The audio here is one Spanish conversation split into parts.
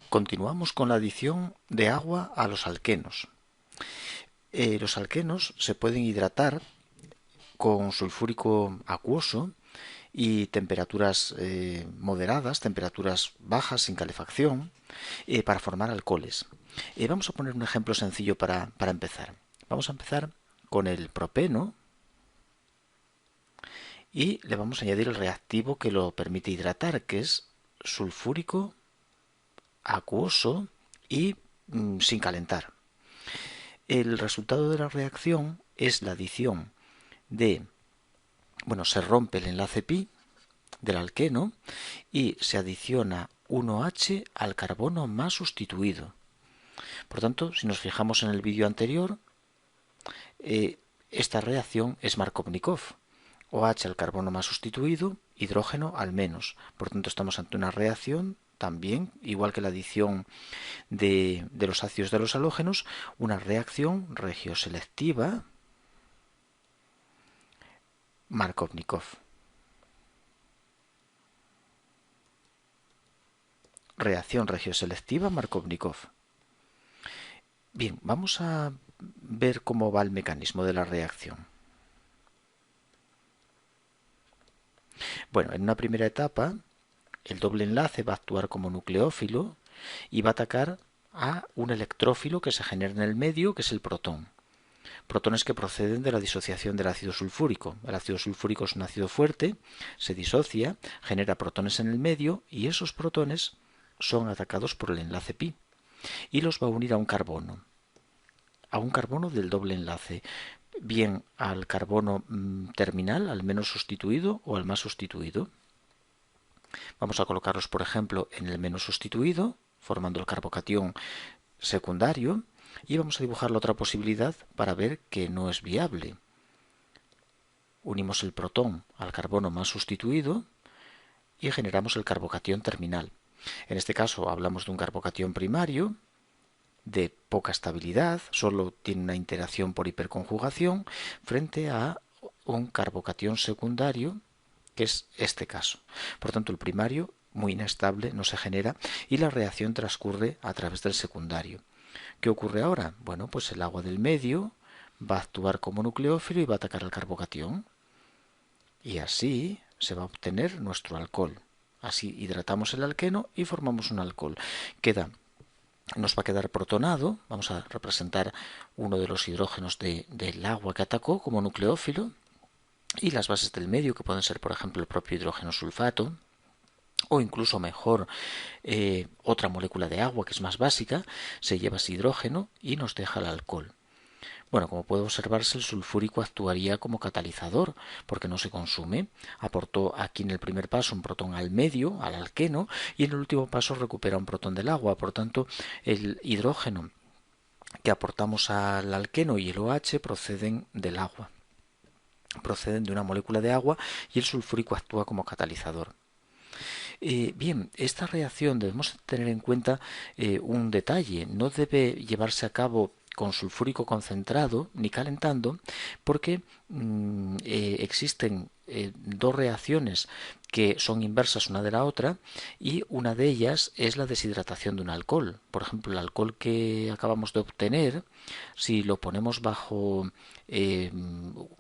Continuamos con la adición de agua a los alquenos. Los alquenos se pueden hidratar con sulfúrico acuoso y temperaturas moderadas, temperaturas bajas sin calefacción, para formar alcoholes. Vamos a poner un ejemplo sencillo para empezar. Vamos a empezar con el propeno y le vamos a añadir el reactivo que lo permite hidratar, que es sulfúrico acuoso y sin calentar. El resultado de la reacción es la adición se rompe el enlace pi del alqueno y se adiciona 1H al carbono más sustituido. Por tanto, si nos fijamos en el vídeo anterior, esta reacción es Markovnikov. OH al carbono más sustituido, hidrógeno al menos. Por tanto, estamos ante una reacción también, igual que la adición de los ácidos de los halógenos, una reacción regioselectiva Markovnikov. Reacción regioselectiva Markovnikov. Bien, vamos a ver cómo va el mecanismo de la reacción. Bueno, en una primera etapa, el doble enlace va a actuar como nucleófilo y va a atacar a un electrófilo que se genera en el medio, que es el protón. Protones que proceden de la disociación del ácido sulfúrico. El ácido sulfúrico es un ácido fuerte, se disocia, genera protones en el medio y esos protones son atacados por el enlace pi y los va a unir a un carbono del doble enlace, bien al carbono terminal, al menos sustituido o al más sustituido. Vamos a colocarlos, por ejemplo, en el menos sustituido, formando el carbocatión secundario, y vamos a dibujar la otra posibilidad para ver que no es viable. Unimos el protón al carbono más sustituido y generamos el carbocatión terminal. En este caso hablamos de un carbocatión primario de poca estabilidad, solo tiene una interacción por hiperconjugación, frente a un carbocatión secundario, que es este caso. Por tanto, el primario, muy inestable, no se genera y la reacción transcurre a través del secundario. ¿Qué ocurre ahora? Bueno, pues el agua del medio va a actuar como nucleófilo y va a atacar al carbocatión. Y así se va a obtener nuestro alcohol. Así hidratamos el alqueno y formamos un alcohol. Nos va a quedar protonado. Vamos a representar uno de los hidrógenos del agua que atacó como nucleófilo. Y las bases del medio, que pueden ser, por ejemplo, el propio hidrógeno sulfato, o incluso mejor otra molécula de agua que es más básica, se lleva ese hidrógeno y nos deja el alcohol. Bueno, como puede observarse, el sulfúrico actuaría como catalizador porque no se consume. Aportó aquí en el primer paso un protón al medio, al alqueno, y en el último paso recupera un protón del agua. Por tanto, el hidrógeno que aportamos al alqueno y el OH proceden del agua. Proceden de una molécula de agua y el sulfúrico actúa como catalizador. Bien, esta reacción debemos tener en cuenta un detalle. No debe llevarse a cabo con sulfúrico concentrado ni calentando porque existen dos reacciones que son inversas una de la otra y una de ellas es la deshidratación de un alcohol. Por ejemplo, el alcohol que acabamos de obtener, si lo ponemos bajo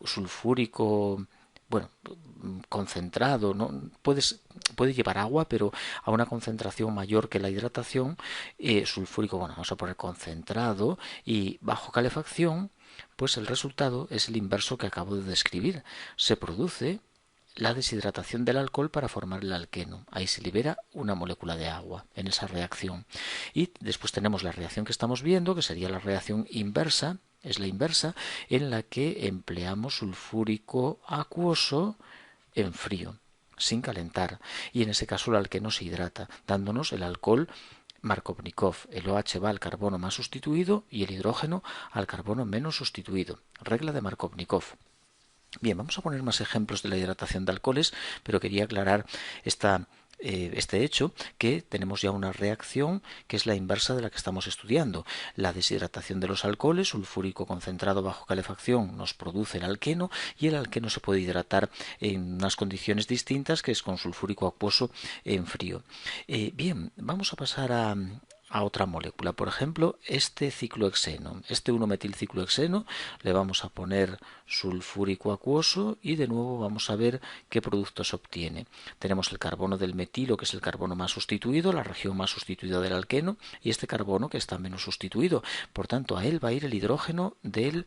sulfúrico concentrado, ¿no? Puede llevar agua, pero a una concentración mayor que la hidratación, sulfúrico, vamos a poner concentrado y bajo calefacción, pues el resultado es el inverso que acabo de describir. Se produce la deshidratación del alcohol para formar el alqueno. Ahí se libera una molécula de agua en esa reacción. Y después tenemos la reacción que estamos viendo, que sería la reacción inversa, es la inversa, en la que empleamos sulfúrico acuoso en frío, sin calentar. Y en ese caso el alqueno se hidrata, dándonos el alcohol Markovnikov. El OH va al carbono más sustituido y el hidrógeno al carbono menos sustituido. Regla de Markovnikov. Bien, vamos a poner más ejemplos de la hidratación de alcoholes, pero quería aclarar esta este hecho que tenemos ya una reacción que es la inversa de la que estamos estudiando. La deshidratación de los alcoholes, sulfúrico concentrado bajo calefacción, nos produce el alqueno, y el alqueno se puede hidratar en unas condiciones distintas, que es con sulfúrico acuoso en frío. Bien, vamos a pasar a otra molécula. Por ejemplo, este ciclohexeno, este 1-metilciclohexeno, le vamos a poner sulfúrico acuoso y de nuevo vamos a ver qué producto se obtiene. Tenemos el carbono del metilo, que es el carbono más sustituido, la región más sustituida del alqueno, y este carbono que está menos sustituido. Por tanto, a él va a ir el hidrógeno del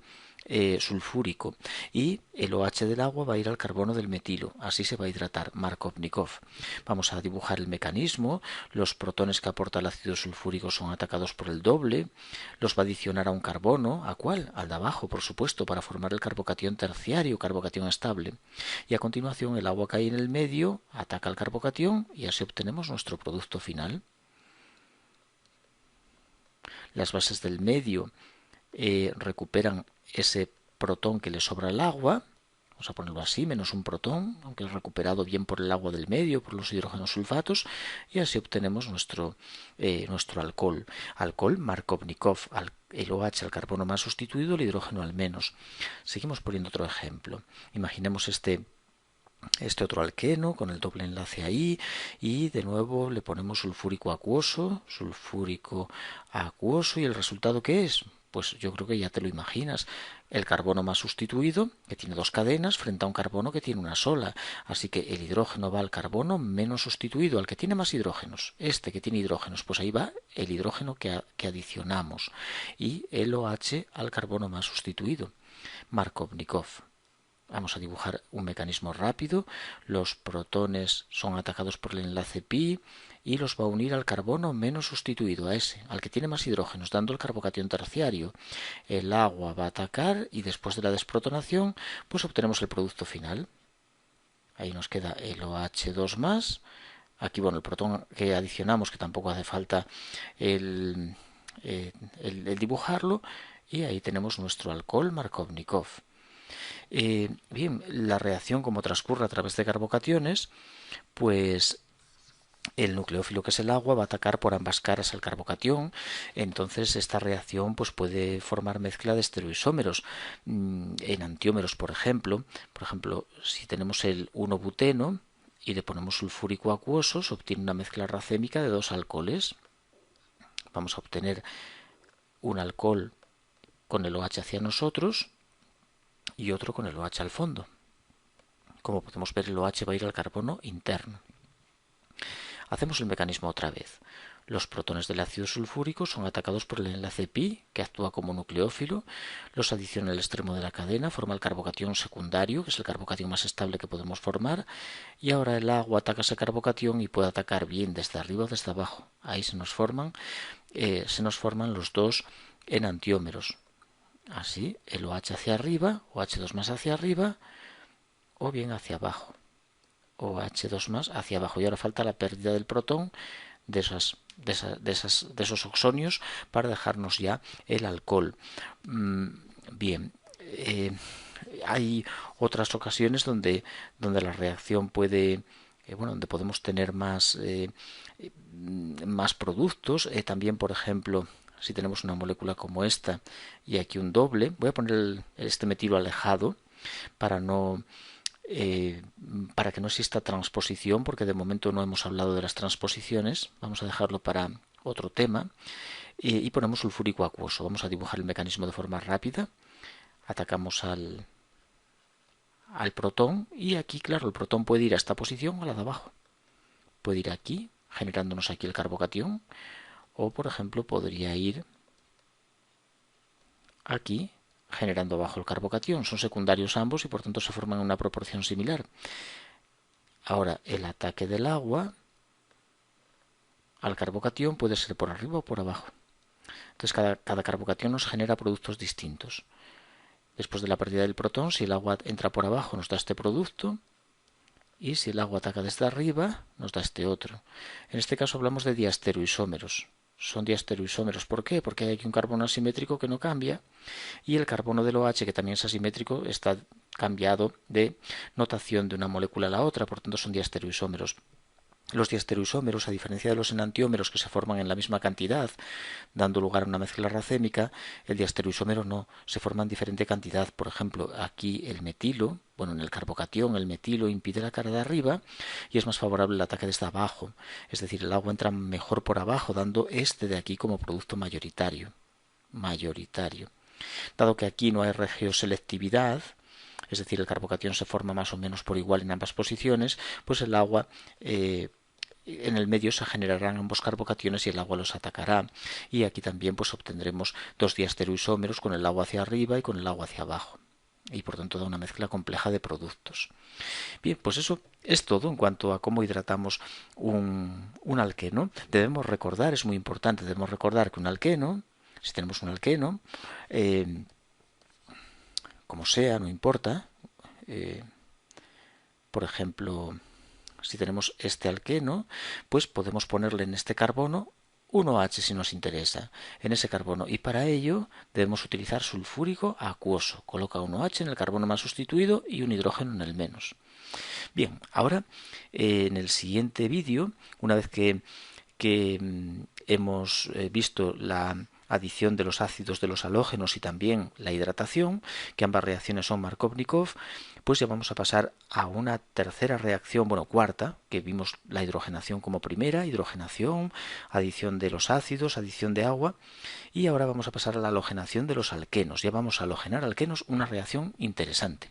sulfúrico, y el OH del agua va a ir al carbono del metilo. Así se va a hidratar Markovnikov. Vamos a dibujar el mecanismo. Los protones que aporta el ácido sulfúrico son atacados por el doble. Los va a adicionar a un carbono. ¿A cuál? Al de abajo, por supuesto, para formar el carbocatión terciario, carbocatión estable. Y a continuación el agua cae en el medio, ataca al carbocatión y así obtenemos nuestro producto final. Las bases del medio recuperan ese protón que le sobra al agua, vamos a ponerlo así, menos un protón, aunque es recuperado bien por el agua del medio, por los hidrógenos sulfatos, y así obtenemos nuestro alcohol. Alcohol Markovnikov, el OH al carbono más sustituido, el hidrógeno al menos. Seguimos poniendo otro ejemplo. Imaginemos este otro alqueno con el doble enlace ahí, y de nuevo le ponemos sulfúrico acuoso, y el resultado ¿qué es? Pues yo creo que ya te lo imaginas, el carbono más sustituido, que tiene dos cadenas, frente a un carbono que tiene una sola. Así que el hidrógeno va al carbono menos sustituido, al que tiene más hidrógenos. Este que tiene hidrógenos, pues ahí va el hidrógeno que adicionamos, y el OH al carbono más sustituido. Markovnikov. Vamos a dibujar un mecanismo rápido. Los protones son atacados por el enlace pi y los va a unir al carbono menos sustituido, a ese, al que tiene más hidrógenos, dando el carbocatión terciario. El agua va a atacar y después de la desprotonación, pues obtenemos el producto final. Ahí nos queda el OH2+. Aquí, bueno, el protón que adicionamos, que tampoco hace falta el dibujarlo. Y ahí tenemos nuestro alcohol Markovnikov. Bien, la reacción como transcurre a través de carbocationes, pues el nucleófilo, que es el agua, va a atacar por ambas caras al carbocatión. Entonces esta reacción pues puede formar mezcla de estereoisómeros en antiómeros, por ejemplo. Si tenemos el 1-buteno y le ponemos sulfúrico acuoso, se obtiene una mezcla racémica de dos alcoholes. Vamos a obtener un alcohol con el OH hacia nosotros y otro con el OH al fondo. Como podemos ver, el OH va a ir al carbono interno. Hacemos el mecanismo otra vez. Los protones del ácido sulfúrico son atacados por el enlace pi, que actúa como nucleófilo, los adiciona al extremo de la cadena, forma el carbocatión secundario, que es el carbocatión más estable que podemos formar, y ahora el agua ataca ese carbocatión y puede atacar bien desde arriba o desde abajo. Ahí se nos forman los dos enantiómeros. Así, el OH hacia arriba, OH2+ hacia arriba, o bien hacia abajo, OH2+ hacia abajo. Y ahora falta la pérdida del protón de esos oxonios para dejarnos ya el alcohol. Bien, hay otras ocasiones donde la reacción puede, donde podemos tener más productos. También, por ejemplo, si tenemos una molécula como esta y aquí un doble, voy a poner este metilo alejado para que no exista transposición, porque de momento no hemos hablado de las transposiciones. Vamos a dejarlo para otro tema. Y ponemos sulfúrico acuoso. Vamos a dibujar el mecanismo de forma rápida. Atacamos al protón, y aquí, claro, el protón puede ir a esta posición o a la de abajo. Puede ir aquí, generándonos aquí el carbocatión, o por ejemplo podría ir aquí, generando abajo el carbocatión. Son secundarios ambos y por tanto se forman en una proporción similar. Ahora, el ataque del agua al carbocatión puede ser por arriba o por abajo. Entonces cada carbocatión nos genera productos distintos. Después de la pérdida del protón, si el agua entra por abajo nos da este producto, y si el agua ataca desde arriba nos da este otro. En este caso hablamos de diastereoisómeros. Son diastereoisómeros. ¿Por qué? Porque hay aquí un carbono asimétrico que no cambia, y el carbono del OH, que también es asimétrico, está cambiado de notación de una molécula a la otra, por tanto son diastereoisómeros. Los diastereoisómeros, a diferencia de los enantiómeros que se forman en la misma cantidad, dando lugar a una mezcla racémica, el diastereoisómero no, se forma en diferente cantidad. Por ejemplo, aquí el metilo, bueno, en el carbocatión el metilo impide la carga de arriba y es más favorable el ataque desde abajo. Es decir, el agua entra mejor por abajo, dando este de aquí como producto mayoritario. Dado que aquí no hay regioselectividad, es decir, el carbocatión se forma más o menos por igual en ambas posiciones, pues el agua en el medio se generarán ambos carbocationes y el agua los atacará. Y aquí también pues obtendremos dos diastereoisómeros con el agua hacia arriba y con el agua hacia abajo. Y por tanto da una mezcla compleja de productos. Bien, pues eso es todo en cuanto a cómo hidratamos un alqueno. Debemos recordar, es muy importante, debemos recordar que un alqueno, si tenemos un alqueno, como sea, no importa, por ejemplo, si tenemos este alqueno, pues podemos ponerle en este carbono un OH si nos interesa, en ese carbono. Y para ello debemos utilizar sulfúrico acuoso. Coloca un OH en el carbono más sustituido y un hidrógeno en el menos. Bien, ahora en el siguiente vídeo, una vez que hemos visto la adición de los ácidos de los halógenos y también la hidratación, que ambas reacciones son Markovnikov, pues ya vamos a pasar a una tercera reacción, bueno, cuarta, que vimos la hidrogenación como primera, hidrogenación, adición de los ácidos, adición de agua, y ahora vamos a pasar a la halogenación de los alquenos. Ya vamos a halogenar alquenos, una reacción interesante.